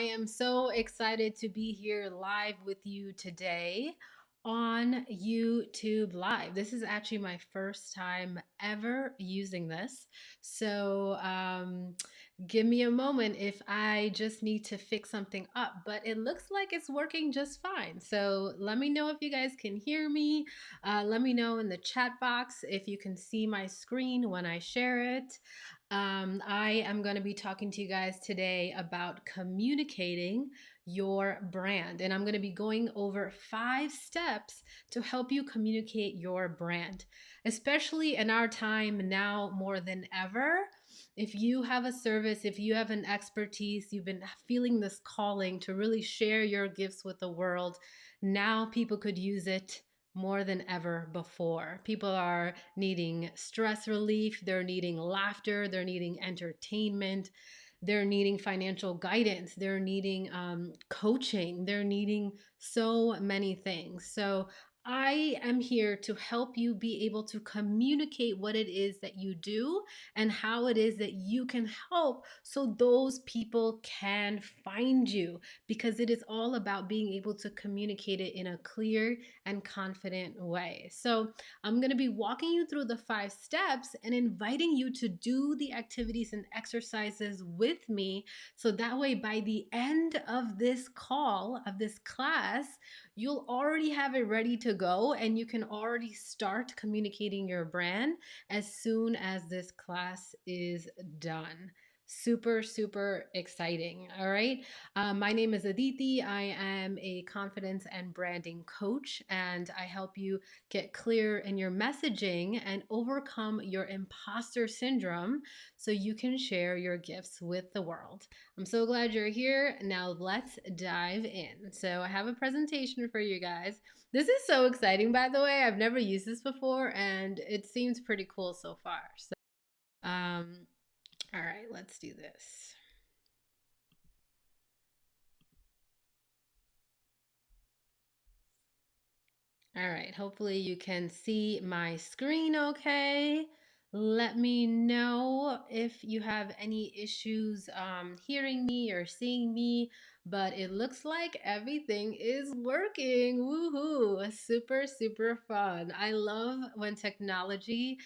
I am so excited to be here live with you today on YouTube Live. This is actually my first time ever using this. So, give me a moment if I just need to fix something up, but it looks like it's working just fine. So, let me know if you guys can hear me. Let me know in the chat box if you can see my screen when I share it. I am going to be talking to you guys today about communicating your brand. And I'm going to be going over 5 steps to help you communicate your brand, especially in our time now more than ever. If you have a service, if you have an expertise, you've been feeling this calling to really share your gifts with the world, now people could use it more than ever before. People are needing stress relief, they're needing laughter, they're needing entertainment, they're needing financial guidance, they're needing coaching, they're needing so many things. So, I am here to help you be able to communicate what it is that you do and how it is that you can help so those people can find you, because it is all about being able to communicate it in a clear and confident way. So, I'm going to be walking you through the 5 steps and inviting you to do the activities and exercises with me. So that way, by the end of this call, of this class, you'll already have it ready to go and you can already start communicating your brand as soon as this class is done. Super, super exciting. All right. My name is Aditi. I am a confidence and branding coach, and I help you get clear in your messaging and overcome your imposter syndrome so you can share your gifts with the world. I'm so glad you're here. Now let's dive in. So, I have a presentation for you guys. This is so exciting, by the way. I've never used this before, and it seems pretty cool so far. So, all right, let's do this. All right, hopefully you can see my screen okay. Let me know if you have any issues hearing me or seeing me, but it looks like everything is working. Woohoo! Super, super fun. I love when technology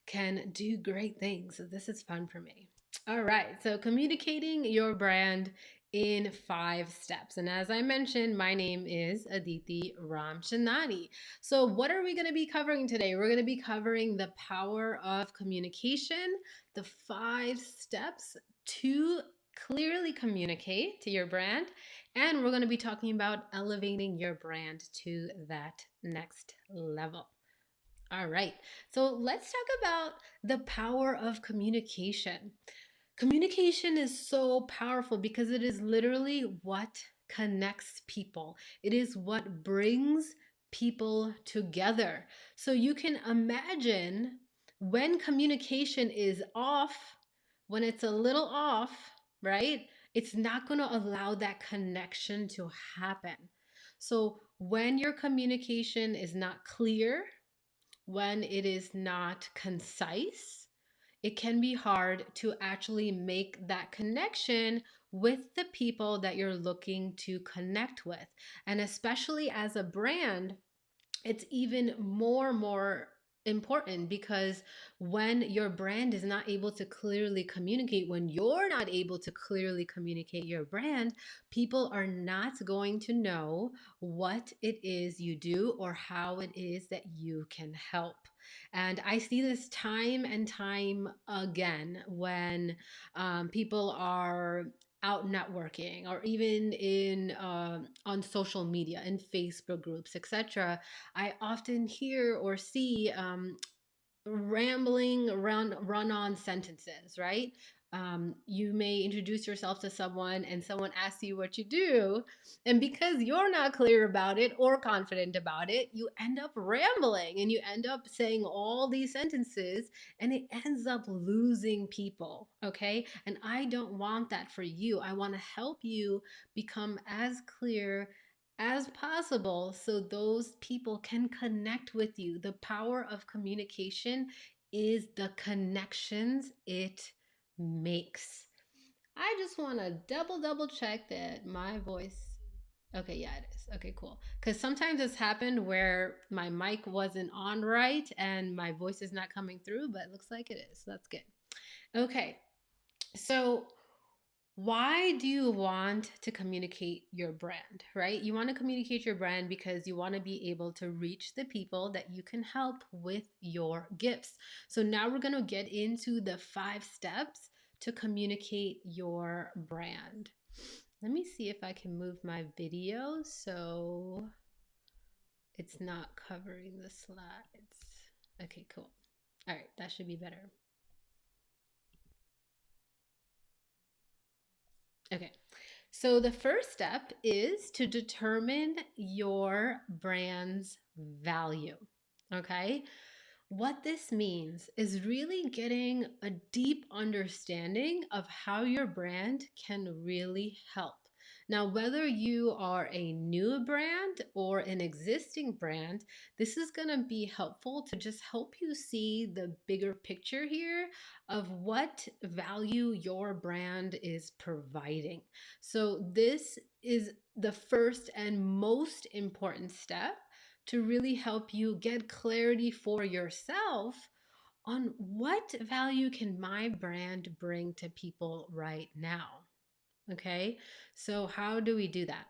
can do great things. This is fun for me. All right, so communicating your brand in 5 steps. And as I mentioned, my name is Aditi Ramchandani. So, what are we going to be covering today? We're going to be covering the power of communication, the 5 steps to clearly communicate to your brand, and we're going to be talking about elevating your brand to that next level. All right, so let's talk about the power of communication. Communication is so powerful because it is literally what connects people. It is what brings people together. So you can imagine when communication is off, when it's a little off, right? It's not going to allow that connection to happen. So when your communication is not clear, when it is not concise, it can be hard to actually make that connection with the people that you're looking to connect with. And especially as a brand, it's even more important, because when your brand is not able to clearly communicate, when you're not able to clearly communicate your brand, people are not going to know what it is you do or how it is that you can help. And I see this time and time again when people are out networking, or even in on social media, in Facebook groups, etc. I often hear or see rambling around run on sentences, right? You may introduce yourself to someone and someone asks you what you do. And because you're not clear about it or confident about it, you end up rambling and you end up saying all these sentences, and it ends up losing people. Okay. And I don't want that for you. I want to help you become as clear as possible so those people can connect with you. The power of communication is the connections it makes. I just want to double check that my voice. Okay, yeah, it is. Okay, cool. Because sometimes it's happened where my mic wasn't on right and my voice is not coming through, but it looks like it is. So that's good. Okay, so why do you want to communicate your brand, right? You want to communicate your brand because you want to be able to reach the people that you can help with your gifts. So now we're going to get into the 5 steps to communicate your brand. Let me see if I can move my video so it's not covering the slides. Okay, cool. All right, that should be better. Okay. So the first step is to determine your brand's value. Okay. What this means is really getting a deep understanding of how your brand can really help. Now, whether you are a new brand or an existing brand, this is going to be helpful to just help you see the bigger picture here of what value your brand is providing. So, this is the first and most important step to really help you get clarity for yourself on what value can my brand bring to people right now. Okay, so how do we do that?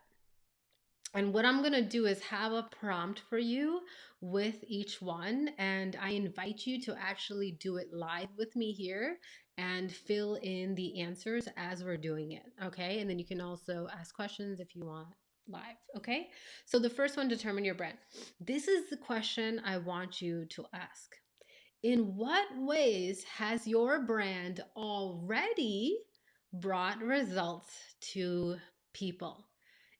And what I'm going to do is have a prompt for you with each one. And I invite you to actually do it live with me here and fill in the answers as we're doing it. Okay. And then you can also ask questions if you want live. Okay. So the first one, determine your brand. This is the question I want you to ask. In what ways has your brand already brought results to people?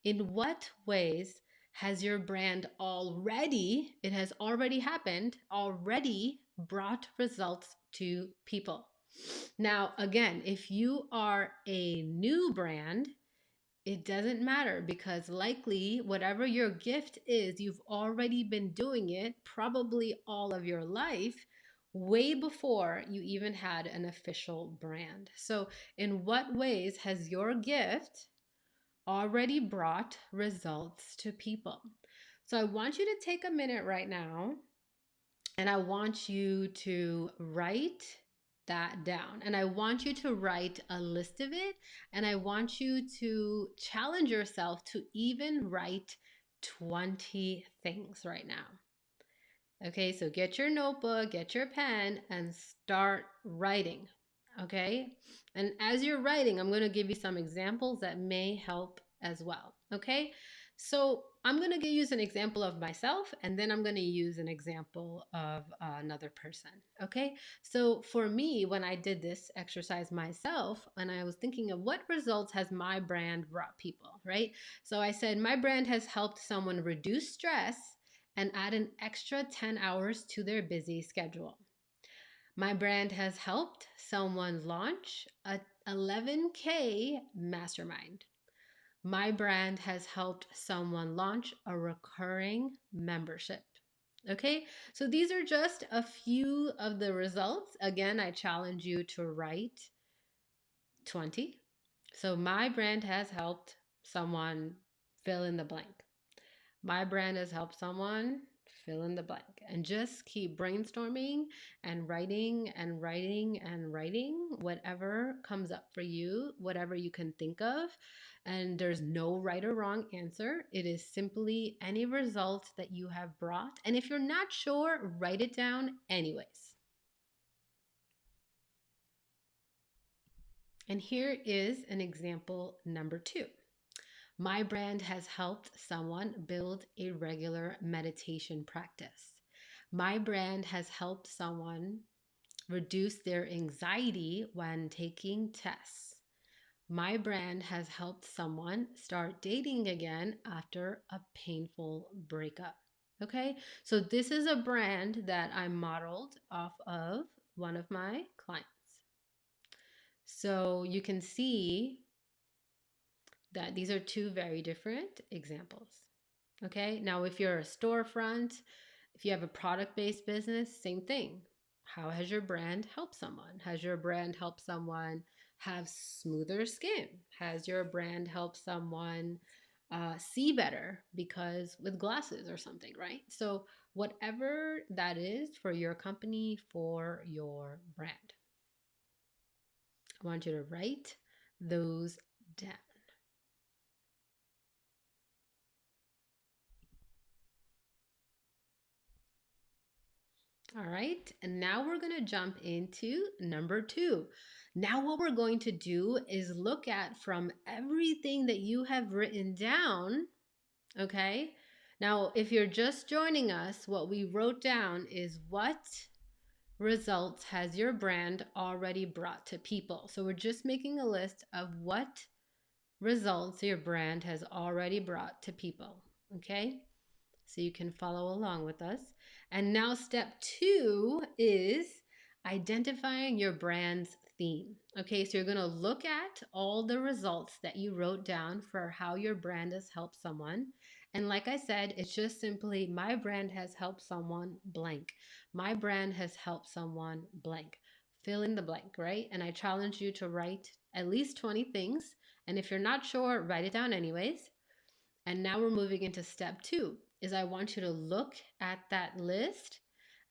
In what ways has your brand already, it has already happened, already brought results to people? Now, again, if you are a new brand, it doesn't matter because likely whatever your gift is, you've already been doing it probably all of your life, way before you even had an official brand. So, in what ways has your gift already brought results to people? So, I want you to take a minute right now and I want you to write that down. And I want you to write a list of it. And I want you to challenge yourself to even write 20 things right now. Okay, so get your notebook, get your pen, and start writing. Okay, and as you're writing, I'm going to give you some examples that may help as well. Okay, so I'm going to use an example of myself, and then I'm going to use an example of another person. Okay, so for me, when I did this exercise myself, and I was thinking of what results has my brand brought people, right? So I said, my brand has helped someone reduce stress and add an extra 10 hours to their busy schedule. My brand has helped someone launch a 11K mastermind. My brand has helped someone launch a recurring membership. Okay, so these are just a few of the results. Again, I challenge you to write 20. So my brand has helped someone fill in the blank. My brand has helped someone fill in the blank, and just keep brainstorming and writing and writing and writing whatever comes up for you, whatever you can think of. And there's no right or wrong answer. It is simply any result that you have brought. And if you're not sure, write it down anyways. And here is an example number 2. My brand has helped someone build a regular meditation practice. My brand has helped someone reduce their anxiety when taking tests. My brand has helped someone start dating again after a painful breakup. Okay, so this is a brand that I modeled off of one of my clients. So you can see that these are 2 very different examples. Okay, now if you're a storefront, if you have a product based business, same thing. How has your brand helped someone? Has your brand helped someone have smoother skin? Has your brand helped someone see better because with glasses or something, right? So, whatever that is for your company, for your brand, I want you to write those down. All right, and now we're going to jump into number two. Now, what we're going to do is look at from everything that you have written down, okay? Now, if you're just joining us, what we wrote down is what results has your brand already brought to people. So we're just making a list of what results your brand has already brought to people, okay? So you can follow along with us. And now step two is identifying your brand's theme. Okay, so you're going to look at all the results that you wrote down for how your brand has helped someone. And like I said, it's just simply my brand has helped someone blank. My brand has helped someone blank. Fill in the blank, right? And I challenge you to write at least 20 things. And if you're not sure, write it down anyways. And now we're moving into step two is I want you to look at that list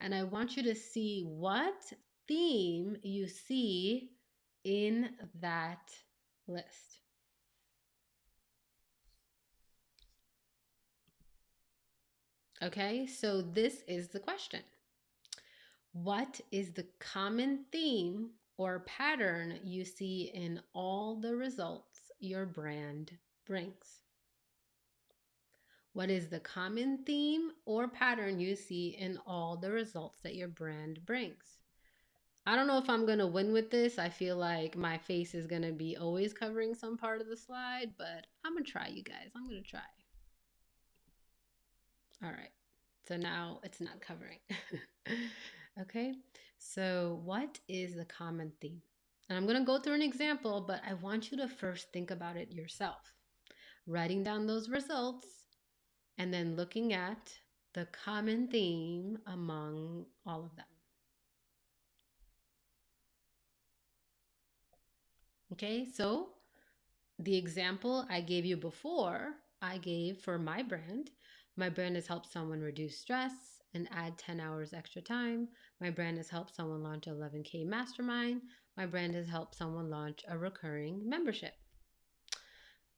and I want you to see what theme you see in that list. Okay, so this is the question. What is the common theme or pattern you see in all the results your brand brings? What is the common theme or pattern you see in all the results that your brand brings? I don't know if I'm going to win with this. I feel like my face is going to be always covering some part of the slide, but I'm going to try, you guys. I'm going to try. All right. So now it's not covering. Okay. So what is the common theme? And I'm going to go through an example, but I want you to first think about it yourself. Writing down those results and then looking at the common theme among all of them. Okay, so the example I gave you before, I gave for my brand. My brand has helped someone reduce stress and add 10 hours extra time. My brand has helped someone launch an 11K mastermind. My brand has helped someone launch a recurring membership.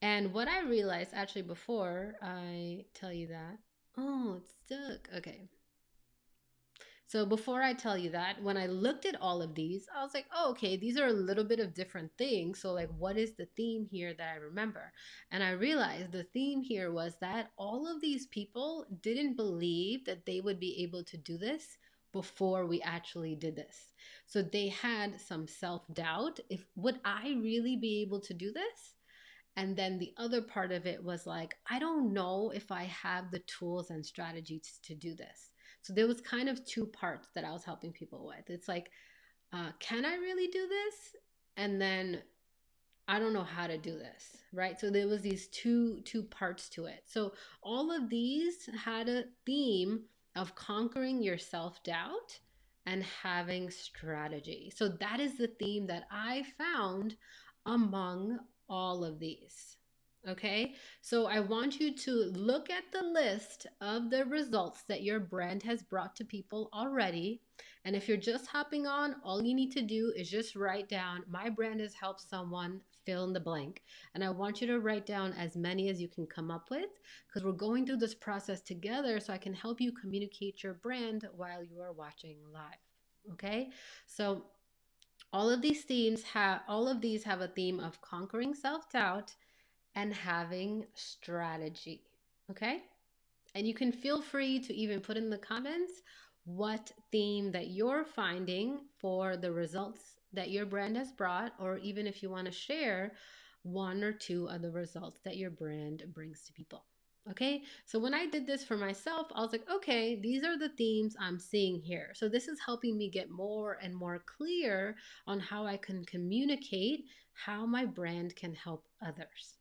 And what I realized actually before I tell you that, oh, it's stuck. Okay. So before I tell you that, when I looked at all of these, I was like, oh, okay, these are a little bit of different things. So, like, what is the theme here that I remember? And I realized the theme here was that all of these people didn't believe that they would be able to do this before we actually did this. So they had some self-doubt. If would I really be able to do this? And then the other part of it was like, I don't know if I have the tools and strategies to do this. So there was kind of two parts that I was helping people with. It's like, can I really do this? And then I don't know how to do this, right? So there was these two parts to it. So all of these had a theme of conquering your self-doubt and having strategy. So that is the theme that I found among all of these. Okay, so I want you to look at the list of the results that your brand has brought to people already. And if you're just hopping on, all you need to do is just write down, my brand has helped someone fill in the blank. And I want you to write down as many as you can come up with because we're going through this process together so I can help you communicate your brand while you are watching live. Okay, so all of these have a theme of conquering self-doubt and having strategy. Okay? And you can feel free to even put in the comments what theme that you're finding for the results that your brand has brought, or even if you want to share one or two of the results that your brand brings to people. Okay, so when I did this for myself, I was like, okay, these are the themes I'm seeing here. So this is helping me get more and more clear on how I can communicate how my brand can help others.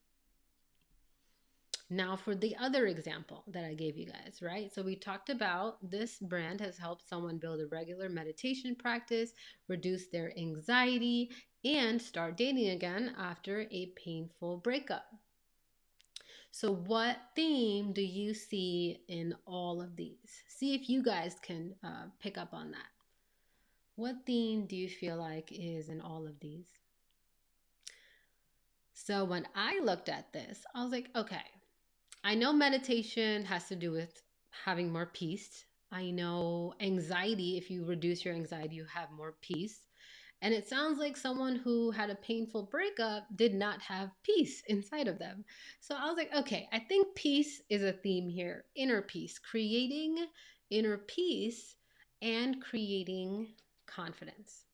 Now for the other example that I gave you guys, right? So we talked about this brand has helped someone build a regular meditation practice, reduce their anxiety, and start dating again after a painful breakup. So, what theme do you see in all of these? See if you guys can pick up on that. What theme do you feel like is in all of these? So, when I looked at this, I was like, okay, I know meditation has to do with having more peace. I know anxiety, if you reduce your anxiety, you have more peace. And it sounds like someone who had a painful breakup did not have peace inside of them. So I was like, okay, I think peace is a theme here. Inner peace, creating inner peace and creating confidence.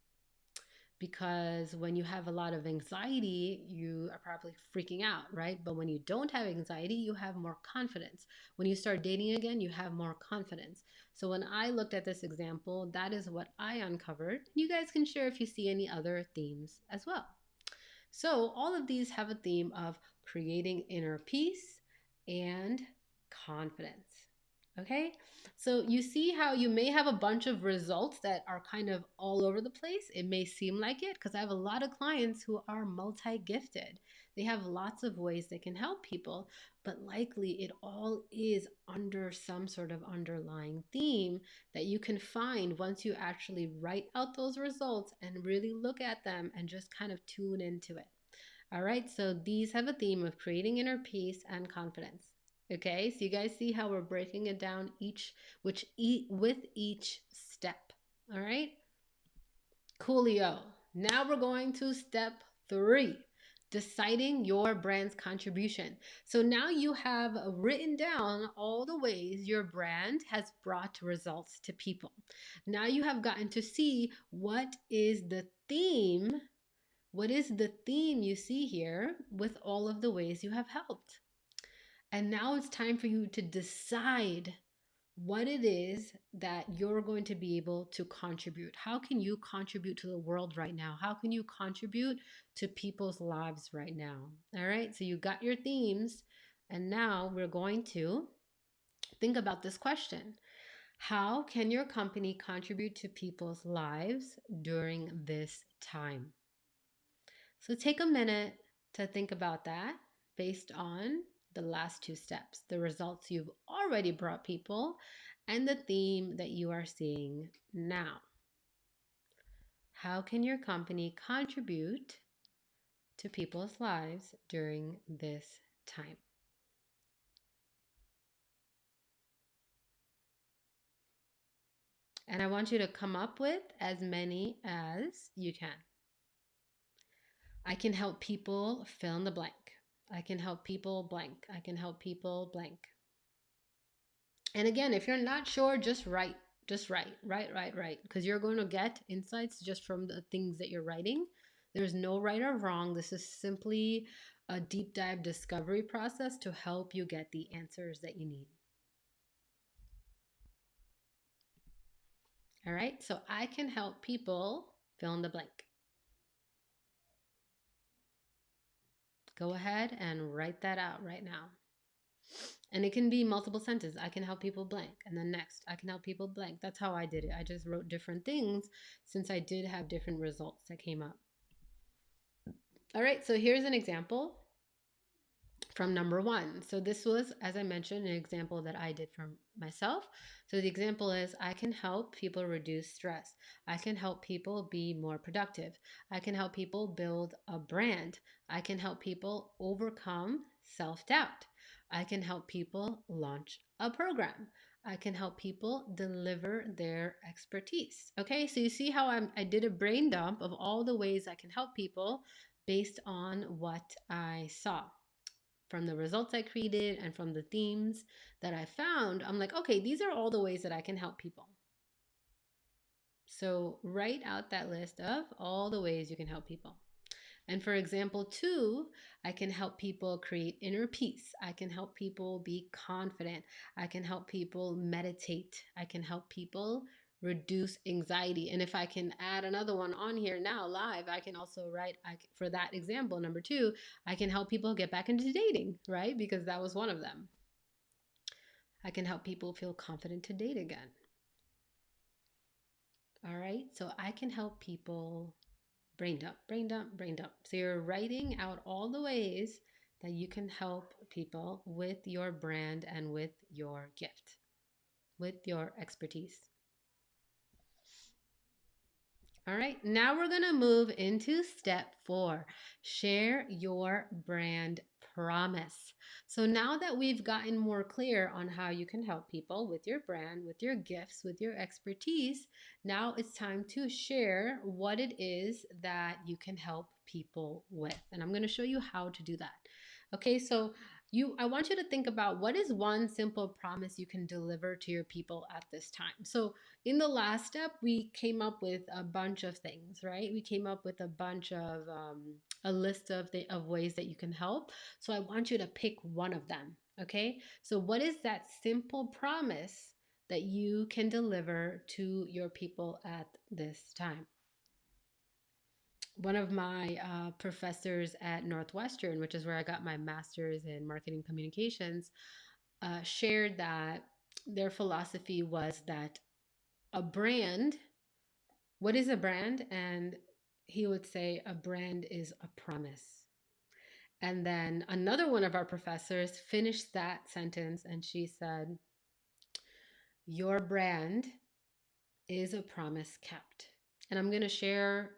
Because when you have a lot of anxiety, you are probably freaking out, right? But when you don't have anxiety, you have more confidence. When you start dating again, you have more confidence. So when I looked at this example, that is what I uncovered. You guys can share if you see any other themes as well. So all of these have a theme of creating inner peace and confidence. Okay, so you see how you may have a bunch of results that are kind of all over the place. It may seem like it because I have a lot of clients who are multi gifted. They have lots of ways they can help people, but likely it all is under some sort of underlying theme that you can find once you actually write out those results and really look at them and just kind of tune into it. All right, so these have a theme of creating inner peace and confidence. Okay, so you guys see how we're breaking it down with each step. All right, coolio. Now we're going to step 3, deciding your brand's contribution. So now you have written down all the ways your brand has brought results to people. Now you have gotten to see what is the theme. What is the theme you see here with all of the ways you have helped? And now it's time for you to decide what it is that you're going to be able to contribute. How can you contribute to the world right now? How can you contribute to people's lives right now? All right, so you got your themes, and now we're going to think about this question. How can your company contribute to people's lives during this time? So take a minute to think about that based on the last 2 steps, the results you've already brought people, and the theme that you are seeing now. How can your company contribute to people's lives during this time? And I want you to come up with as many as you can. I can help people fill in the blank. I can help people blank. I can help people blank. And again, if you're not sure, just write. Just write. Because you're going to get insights just from the things that you're writing. There's no right or wrong. This is simply a deep dive discovery process to help you get the answers that you need. All right, so I can help people fill in the blank. Go ahead and write that out right now. And it can be multiple sentences. I can help people blank. And then next, I can help people blank. That's how I did it. I just wrote different things since I did have different results that came up. All right, so here's an example from number 1. So this was, as I mentioned, an example that I did for myself. So the example is I can help people reduce stress. I can help people be more productive. I can help people build a brand. I can help people overcome self-doubt. I can help people launch a program. I can help people deliver their expertise. Okay, so you see how I did a brain dump of all the ways I can help people based on what I saw from the results I created and from the themes that I found. I'm like, okay, these are all the ways that I can help people. So write out that list of all the ways you can help people. And for example, 2, I can help people create inner peace. I can help people be confident. I can help people meditate. I can help people reduce anxiety. And if I can add another one on here now live, I can also write, for that example, number 2, I can help people get back into dating, right? Because that was one of them. I can help people feel confident to date again. All right, so I can help people Brain dump, brain dump, brain dump. So you're writing out all the ways that you can help people with your brand and with your gift, with your expertise. All right, now we're going to move into step 4. Share your brand promise. So now that we've gotten more clear on how you can help people with your brand, with your gifts, with your expertise, now it's time to share what it is that you can help people with. And I'm going to show you how to do that. Okay, so I want you to think about what is one simple promise you can deliver to your people at this time. So in the last step, we came up with a bunch of things, right? We came up with a bunch of a list of ways that you can help. So I want you to pick one of them. Okay. So what is that simple promise that you can deliver to your people at this time? One of my professors at Northwestern, which is where I got my master's in marketing communications, shared that their philosophy was that a brand, what is a brand? And he would say a brand is a promise. And then another one of our professors finished that sentence and she said, your brand is a promise kept. And I'm going to share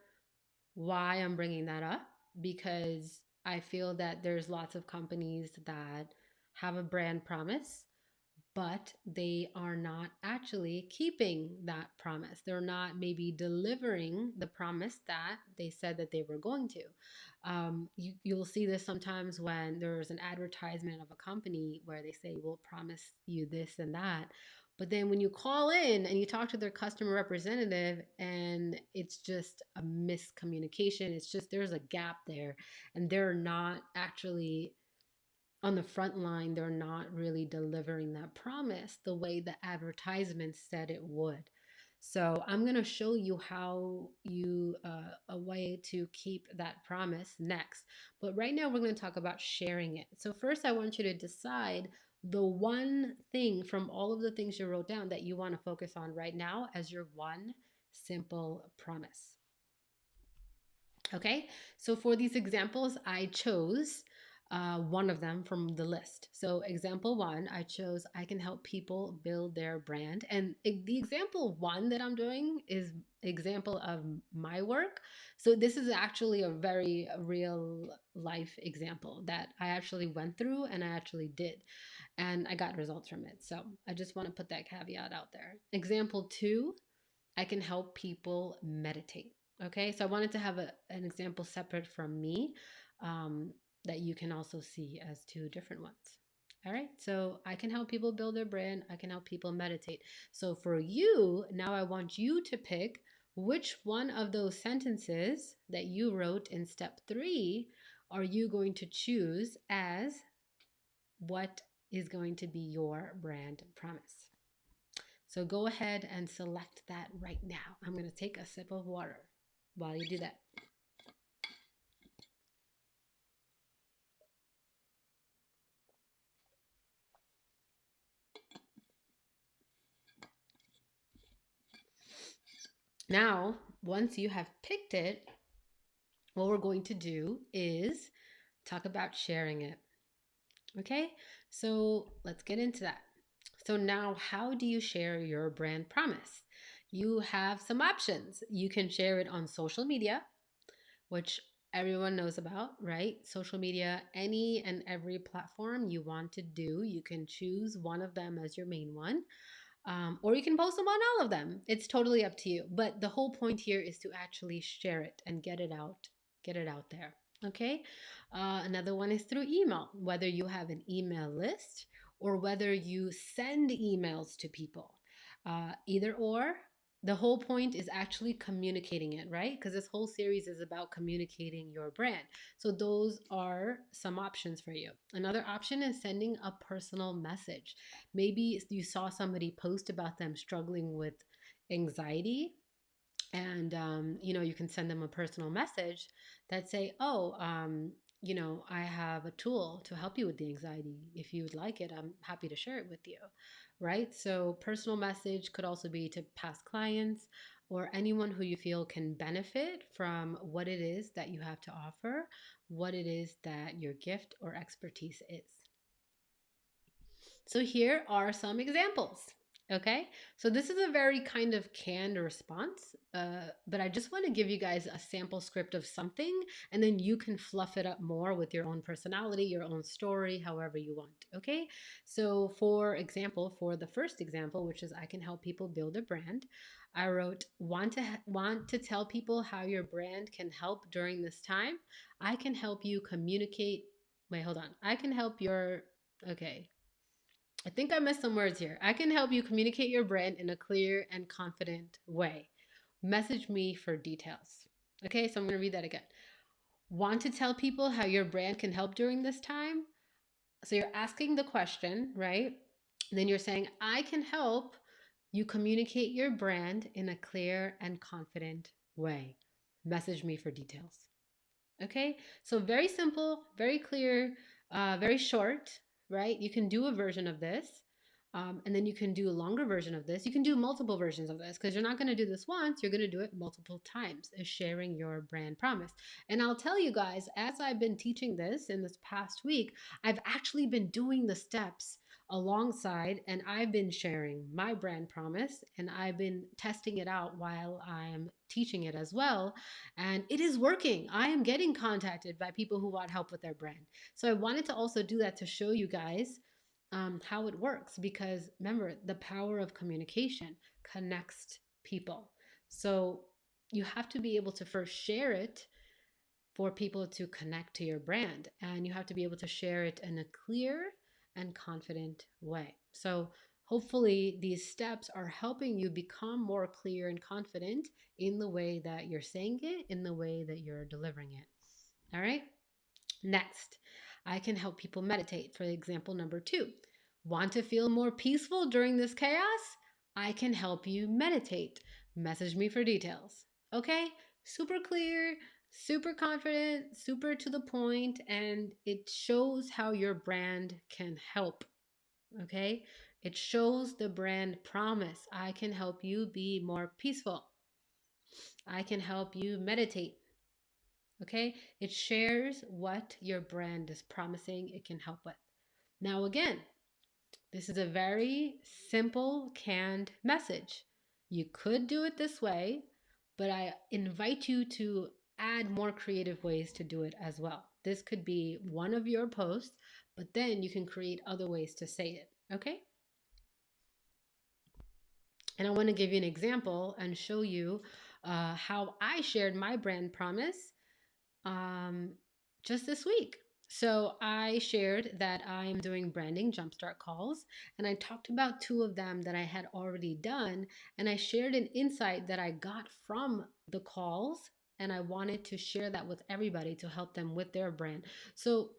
why I'm bringing that up, because I feel that there's lots of companies that have a brand promise, but they are not actually keeping that promise. They're not maybe delivering the promise that they said that they were going to. You'll see this sometimes when there's an advertisement of a company where they say, we'll promise you this and that. But then when you call in and you talk to their customer representative and it's just a miscommunication, it's just there's a gap there and they're not actually on the front line, they're not really delivering that promise the way the advertisement said it would. So I'm going to show you how a way to keep that promise next. But right now we're going to talk about sharing it. So first I want you to decide the one thing from all of the things you wrote down that you want to focus on right now as your one simple promise. Okay, so for these examples, I chose one of them from the list. So example 1, I chose I can help people build their brand. And the example 1 that I'm doing is example of my work. So this is actually a very real life example that I actually went through and I actually did. And I got results from it. So I just want to put that caveat out there. Example 2, I can help people meditate. Okay, so I wanted to have an example separate from me that you can also see as 2 different ones. All right, so I can help people build their brand. I can help people meditate. So for you, now I want you to pick which one of those sentences that you wrote in step 3 are you going to choose as what is going to be your brand promise. So go ahead and select that right now. I'm going to take a sip of water while you do that. Now, once you have picked it, what we're going to do is talk about sharing it. Okay, so let's get into that. So now, how do you share your brand promise? You have some options. You can share it on social media, which everyone knows about, right? Social media, any and every platform you want to do, you can choose one of them as your main one. Or you can post them on all of them. It's totally up to you. But the whole point here is to actually share it and get it out there. Okay. Another one is through email, whether you have an email list or whether you send emails to people. Either or, the whole point is actually communicating it, right? Because this whole series is about communicating your brand. So those are some options for you. Another option is sending a personal message. Maybe you saw somebody post about them struggling with anxiety, and you can send them a personal message that say, oh, I have a tool to help you with the anxiety. If you would like it, I'm happy to share it with you, right? So, personal message could also be to past clients or anyone who you feel can benefit from what it is that you have to offer, what it is that your gift or expertise is. So here are some examples. Okay, so this is a very kind of canned response, but I just want to give you guys a sample script of something, and then you can fluff it up more with your own personality, your own story, however you want. Okay, so for example, for the first example, which is I can help people build a brand, I wrote want to tell people how your brand can help during this time. I can help you communicate. Wait, hold on. I can help your. Okay, I think I missed some words here. I can help you communicate your brand in a clear and confident way. Message me for details. Okay, so I'm going to read that again. Want to tell people how your brand can help during this time? So you're asking the question, right? Then you're saying, I can help you communicate your brand in a clear and confident way. Message me for details. Okay, so very simple, very clear, very short, right? You can do a version of this. And then you can do a longer version of this. You can do multiple versions of this because you're not going to do this once, you're going to do it multiple times, is sharing your brand promise. And I'll tell you guys, as I've been teaching this in this past week, I've actually been doing the steps alongside, and I've been sharing my brand promise, and I've been testing it out while I'm teaching it as well, and it is working. I am getting contacted by people who want help with their brand. So I wanted to also do that to show you guys how it works, because remember, the power of communication connects people. So you have to be able to first share it for people to connect to your brand, and you have to be able to share it in a clear and confident way. So hopefully these steps are helping you become more clear and confident in the way that you're saying it, in the way that you're delivering it. All right, next, I can help people meditate. For example number 2, want to feel more peaceful during this chaos? I can help you meditate. Message me for details. Okay, super clear, super confident, super to the point, and it shows how your brand can help. Okay, it shows the brand promise. I can help you be more peaceful. I can help you meditate. Okay, it shares what your brand is promising it can help with. Now, again, this is a very simple canned message. You could do it this way, but I invite you to add more creative ways to do it as well. This could be one of your posts, but then you can create other ways to say it. Okay, and I want to give you an example and show you how I shared my brand promise um, just this week. So I shared that I'm doing branding jumpstart calls, and I talked about 2 of them that I had already done, and I shared an insight that I got from the calls, and I wanted to share that with everybody to help them with their brand. So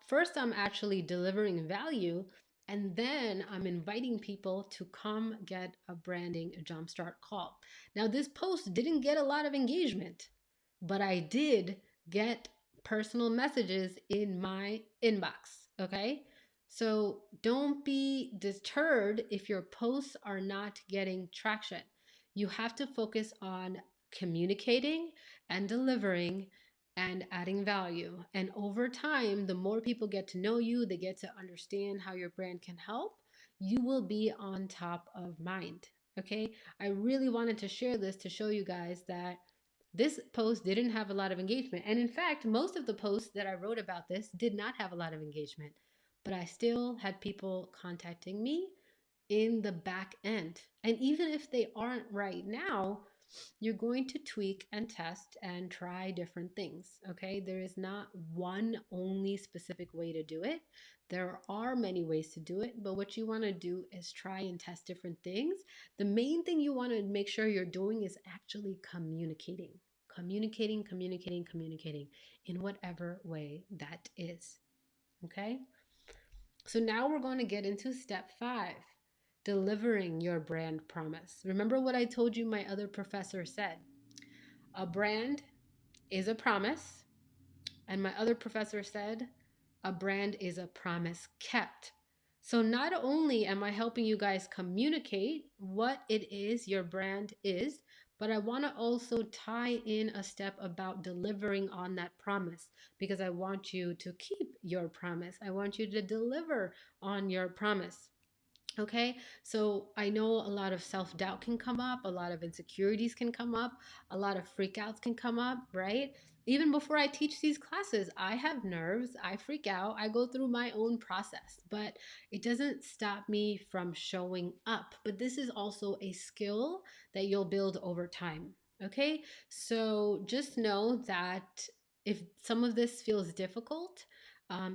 first, I'm actually delivering value, and then I'm inviting people to come get a branding jumpstart call. Now, this post didn't get a lot of engagement, but I did get personal messages in my inbox. Okay. So don't be deterred if your posts are not getting traction. You have to focus on communicating and delivering and adding value. And over time, the more people get to know you, they get to understand how your brand can help, you will be on top of mind. Okay. I really wanted to share this to show you guys that this post didn't have a lot of engagement. And in fact, most of the posts that I wrote about this did not have a lot of engagement, but I still had people contacting me in the back end. And even if they aren't right now, you're going to tweak and test and try different things. Okay. There is not one only specific way to do it. There are many ways to do it, but what you want to do is try and test different things. The main thing you want to make sure you're doing is actually communicating, communicating in whatever way that is. Okay. So now we're going to get into step 5, delivering your brand promise. Remember what I told you my other professor said. A brand is a promise, And my other professor said, a brand is a promise kept. So not only am I helping you guys communicate what it is your brand is, but I want to also tie in a step about delivering on that promise because I want you to keep your promise. I want you to deliver on your promise. Okay, so I know a lot of self doubt can come up, a lot of insecurities can come up, a lot of freakouts can come up, right? Even before I teach these classes, I have nerves, I freak out, I go through my own process, but it doesn't stop me from showing up. But this is also a skill that you'll build over time. Okay, so just know that if some of this feels difficult,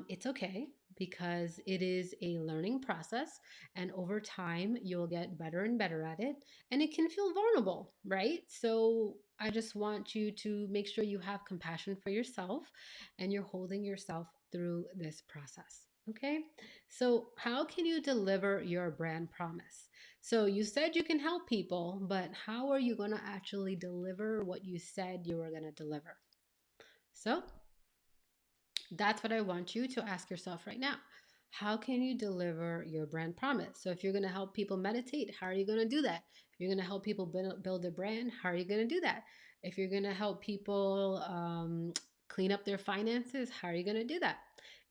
it's okay because it is a learning process, and over time you'll get better and better at it, and it can feel vulnerable, right? So I just want you to make sure you have compassion for yourself and you're holding yourself through this process. Okay, so how can you deliver your brand promise? So you said you can help people, but how are you going to actually deliver what you said you were going to deliver? So that's what I want you to ask yourself right now. How can you deliver your brand promise? So, if you're going to help people meditate, how are you going to do that? If you're going to help people build a brand, how are you going to do that? If you're going to help people clean up their finances, how are you going to do that?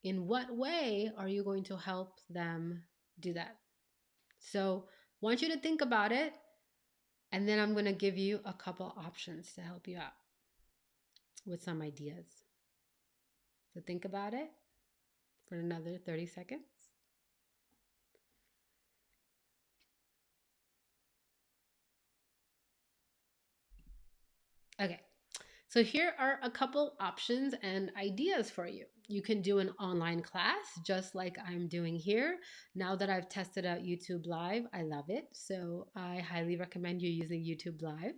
In what way are you going to help them do that? So, I want you to think about it, and then I'm going to give you a couple options to help you out with some ideas. So, think about it for another 30 seconds. Okay, so here are a couple options and ideas for you. You can do an online class just like I'm doing here. Now that I've tested out YouTube Live, I love it. So I highly recommend you using YouTube Live.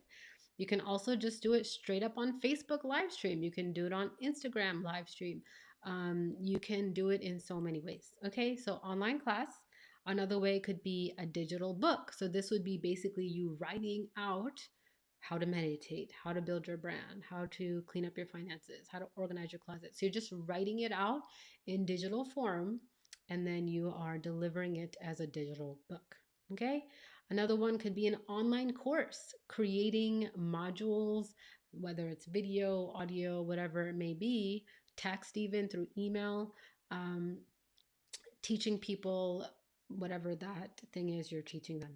You can also just do it straight up on Facebook live stream. You can do it on Instagram live stream. You can do it in so many ways. Okay, so online class. Another way could be a digital book. So this would be basically you writing out how to meditate, how to build your brand, how to clean up your finances, how to organize your closet. So you're just writing it out in digital form and then you are delivering it as a digital book. Okay. Another one could be an online course, creating modules, whether it's video, audio, whatever it may be, text even through email, um, teaching people whatever that thing is you're teaching them.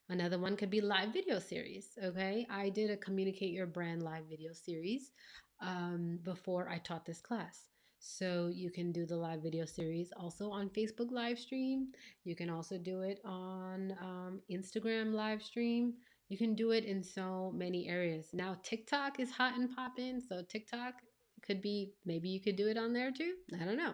Another one could be live video series. Okay, I did a communicate your brand live video series before I taught this class. So you can do the live video series also on Facebook live stream. You can also do it on Instagram live stream. You can do it in so many areas. Now TikTok is hot and popping, so TikTok could be, maybe you could do it on there too. I don't know.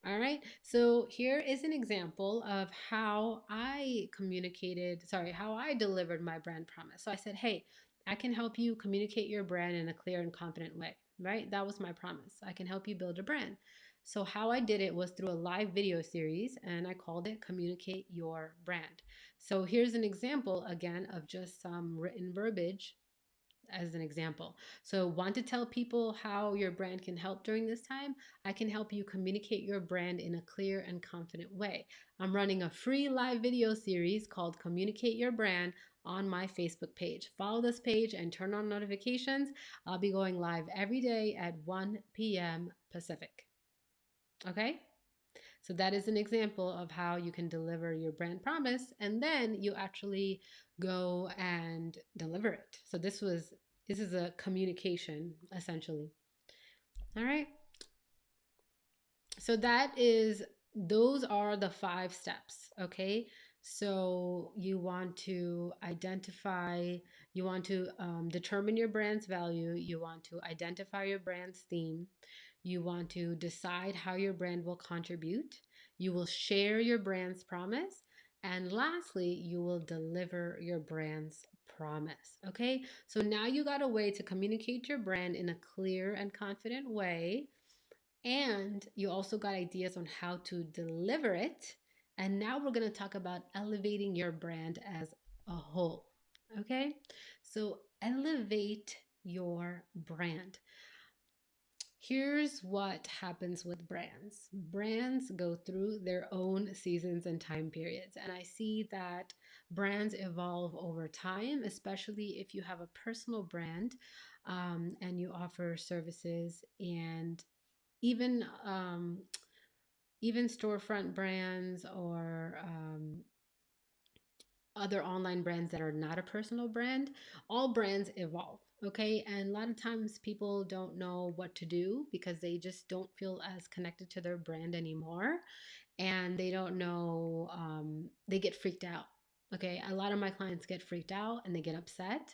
All right. So here is an example of how how I delivered my brand promise. So I said, hey, I can help you communicate your brand in a clear and confident way, right? That was my promise. I can help you build a brand. So how I did it was through a live video series and I called it Communicate Your Brand. So here's an example again of just some written verbiage as an example. So, want to tell people how your brand can help during this time? I can help you communicate your brand in a clear and confident way. I'm running a free live video series called Communicate Your Brand on my Facebook page. Follow this page and turn on notifications. I'll be going live every day at 1 p.m. Pacific. Okay? So that is an example of how you can deliver your brand promise and then you actually go and deliver it. So this is a communication essentially. All right. So those are the 5 steps, okay? So you want to identify, you want to determine your brand's value, you want to identify your brand's theme, you want to decide how your brand will contribute, you will share your brand's promise, and lastly, you will deliver your brand's promise, okay? So now you got a way to communicate your brand in a clear and confident way, and you also got ideas on how to deliver it. And now we're going to talk about elevating your brand as a whole. Okay? So, elevate your brand. Here's what happens with brands. Brands go through their own seasons and time periods. And I see that brands evolve over time, especially if you have a personal brand and you offer services and even even storefront brands or other online brands that are not a personal brand. All brands evolve. Okay. And a lot of times people don't know what to do because they just don't feel as connected to their brand anymore. And they don't know, they get freaked out. Okay. A lot of my clients get freaked out and they get upset.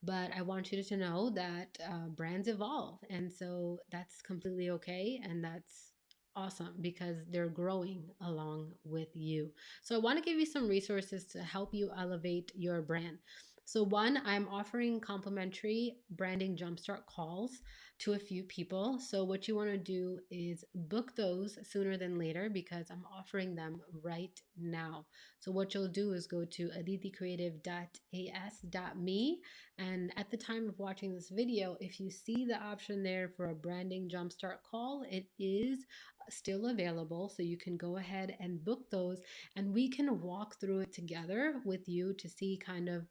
But I want you to know that brands evolve. And so that's completely okay. And that's awesome because they're growing along with you. So I want to give you some resources to help you elevate your brand. So one, I'm offering complimentary branding jumpstart calls to a few people. So what you want to do is book those sooner than later because I'm offering them right now. So what you'll do is go to adithicreative.as.me, and at the time of watching this video, if you see the option there for a branding jumpstart call, it is still available. So you can go ahead and book those and we can walk through it together with you to see kind of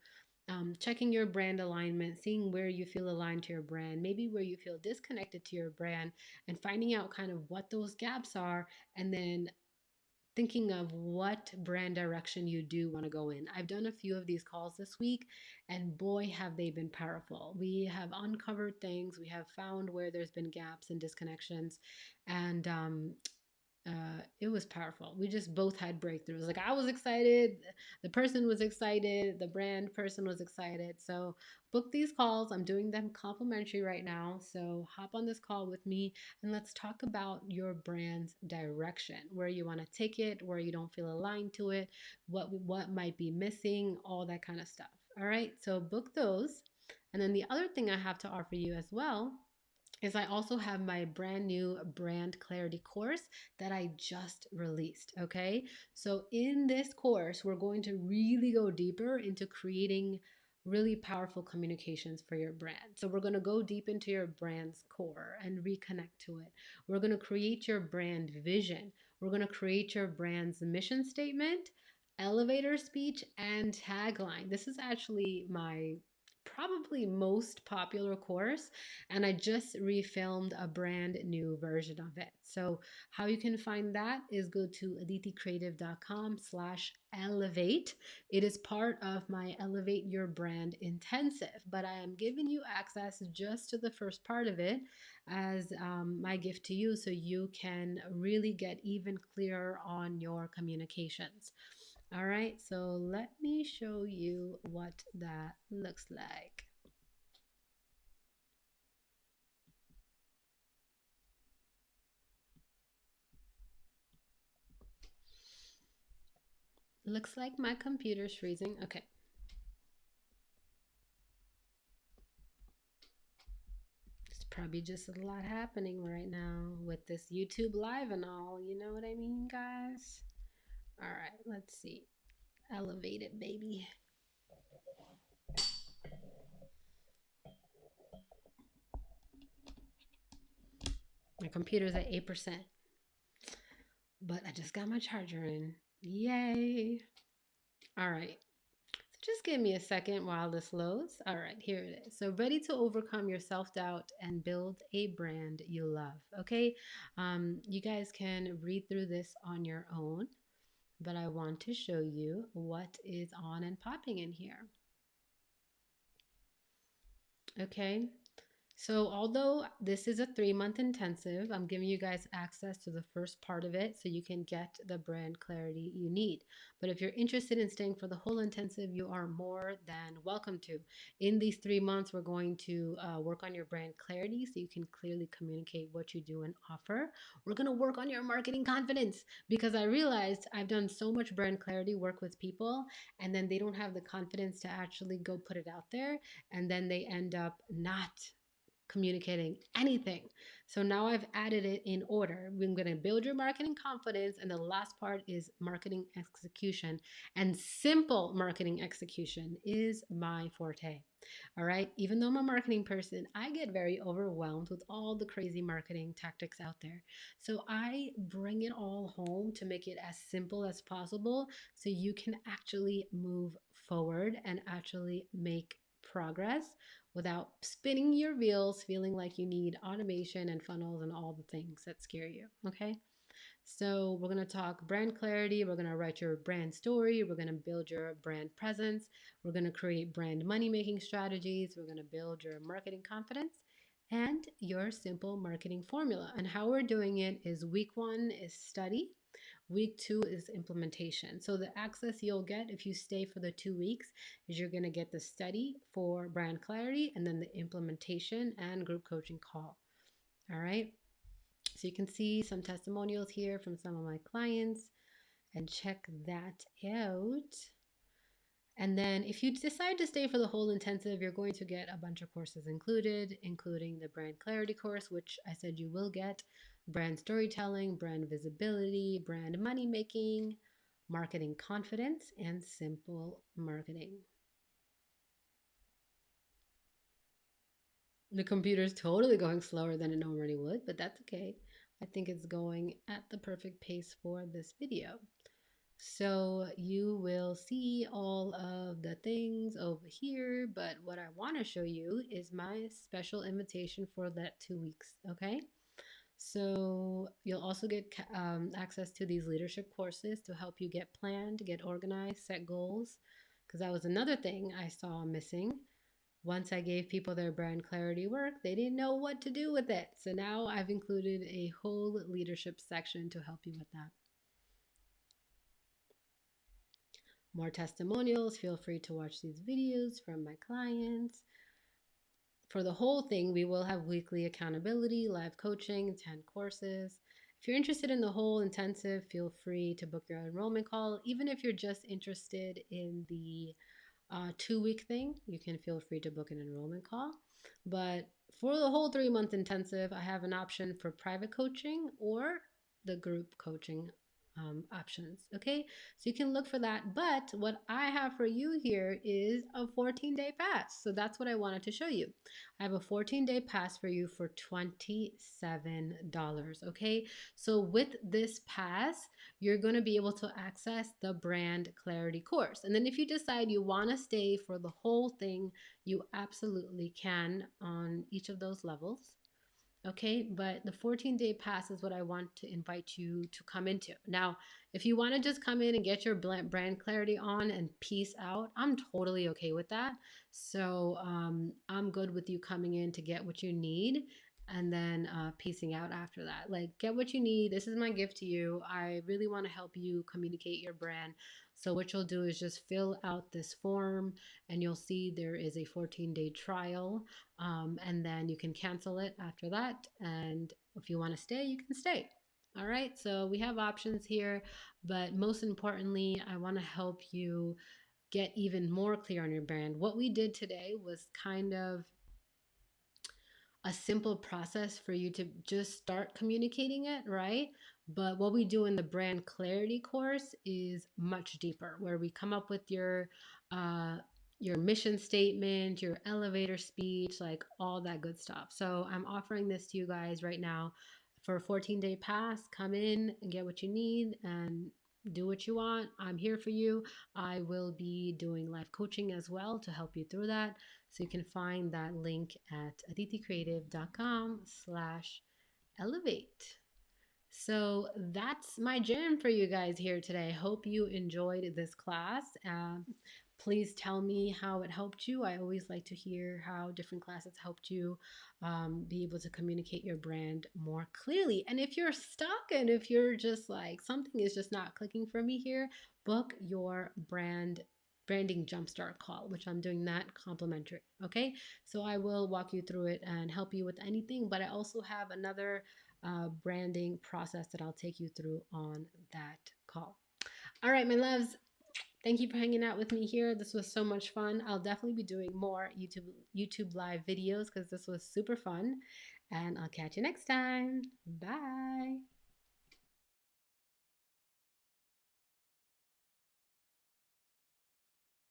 checking your brand alignment, seeing where you feel aligned to your brand, maybe where you feel disconnected to your brand, and finding out kind of what those gaps are, and then thinking of what brand direction you do want to go in. I've done a few of these calls this week, and boy, have they been powerful. We have uncovered things, we have found where there's been gaps and disconnections, and it was powerful. We just both had breakthroughs. Like I was excited, the person was excited, the brand person was excited. So book these calls. I'm doing them complimentary right now. So hop on this call with me and let's talk about your brand's direction, where you want to take it, where you don't feel aligned to it, what might be missing, all that kind of stuff. All right. So book those. And then the other thing I have to offer you as well is I also have my brand new brand clarity course that I just released. Okay. So, in this course, we're going to really go deeper into creating really powerful communications for your brand. So, we're going to go deep into your brand's core and reconnect to it. We're going to create your brand vision. We're going to create your brand's mission statement, elevator speech, and tagline. This is actually my probably most popular course, and I just refilmed a brand new version of it. So how you can find that is go to adithicreative.com/elevate. It is part of my Elevate Your Brand intensive, but I am giving you access just to the first part of it as my gift to you so you can really get even clearer on your communications. All right, so let me show you what that looks like. Looks like my computer's freezing. Okay. It's probably just a lot happening right now with this YouTube live and all. You know what I mean, guys? All right, let's see. Elevate it, baby. My computer's at 8%, but I just got my charger in. Yay. All right. Just give me a second while this loads. All right, here it is. So, ready to overcome your self doubt and build a brand you love. Okay, you guys can read through this on your own, but I want to show you what is on and popping in here. Okay, so although this is a 3-month intensive, I'm giving you guys access to the first part of it so you can get the brand clarity you need. But if you're interested in staying for the whole intensive, you are more than welcome to. In these 3 months, we're going to work on your brand clarity so you can clearly communicate what you do and offer. We're going to work on your marketing confidence because I realized I've done so much brand clarity work with people and then they don't have the confidence to actually go put it out there, and then they end up not communicating anything. So now I've added it in order. We're going to build your marketing confidence. And the last part is marketing execution. And simple marketing execution is my forte. All right. Even though I'm a marketing person, I get very overwhelmed with all the crazy marketing tactics out there. So I bring it all home to make it as simple as possible so you can actually move forward and actually make progress without spinning your wheels, feeling like you need automation and funnels and all the things that scare you. Okay. So, we're going to talk brand clarity. We're going to write your brand story. We're going to build your brand presence. We're going to create brand money making strategies. We're going to build your marketing confidence and your simple marketing formula. And how we're doing it is week 1 is study. Week 2 is implementation. So the access you'll get if you stay for the 2 weeks is you're going to get the study for brand clarity and then the implementation and group coaching call. All right. So you can see some testimonials here from some of my clients and check that out. And then if you decide to stay for the whole intensive, you're going to get a bunch of courses included, including the brand clarity course, which I said you will get, brand storytelling, brand visibility, brand money making, marketing confidence, and simple marketing. The computer's totally going slower than it normally would, but that's okay. I think it's going at the perfect pace for this video. So you will see all of the things over here, but what I want to show you is my special invitation for that 2 weeks, okay? So you'll also get access to these leadership courses to help you get planned, get organized, set goals, because that was another thing I saw missing. Once I gave people their brand clarity work, they didn't know what to do with it. So now I've included a whole leadership section to help you with that. More testimonials, feel free to watch these videos from my clients. For the whole thing, we will have weekly accountability, live coaching, 10 courses. If you're interested in the whole intensive, feel free to book your enrollment call. Even if you're just interested in the 2 week thing, you can feel free to book an enrollment call. But for the whole 3 month intensive, I have an option for private coaching or the group coaching options. Okay, so you can look for that. But what I have for you here is a 14-day pass. So that's what I wanted to show you. I have a 14-day pass for you for $27. Okay, so with this pass, you're going to be able to access the brand clarity course. And then if you decide you want to stay for the whole thing, you absolutely can on each of those levels. Okay, but the 14-day pass is what I want to invite you to come into. Now, if you want to just come in and get your brand clarity on and peace out, I'm totally okay with that. So I'm good with you coming in to get what you need and then piecing out after that. Like, get what you need. This is my gift to you. I really want to help you communicate your brand. So what you'll do is just fill out this form and you'll see there is a 14-day trial. And then you can cancel it after that. And if you want to stay, you can stay. All right. So we have options here, but most importantly, I want to help you get even more clear on your brand. What we did today was kind of a simple process for you to just start communicating it, right? But what we do in the brand clarity course is much deeper, where we come up with your mission statement, your elevator speech, like all that good stuff. So I'm offering this to you guys right now for a 14-day pass. Come in and get what you need and do what you want. I'm here for you. I will be doing live coaching as well to help you through that. So you can find that link at aditiCreative.com/elevate. So that's my jam for you guys here today. Hope you enjoyed this class. Please tell me how it helped you. I always like to hear how different classes helped you be able to communicate your brand more clearly. And if you're stuck and if you're just like, something is just not clicking for me here, book your branding jumpstart call, which I'm doing that complimentary. Okay, so I will walk you through it and help you with anything, but I also have another branding process that I'll take you through on that call. All right, my loves, Thank you for hanging out with me here. This was so much fun. I'll definitely be doing more YouTube live videos because this was super fun. And I'll catch you next time. Bye.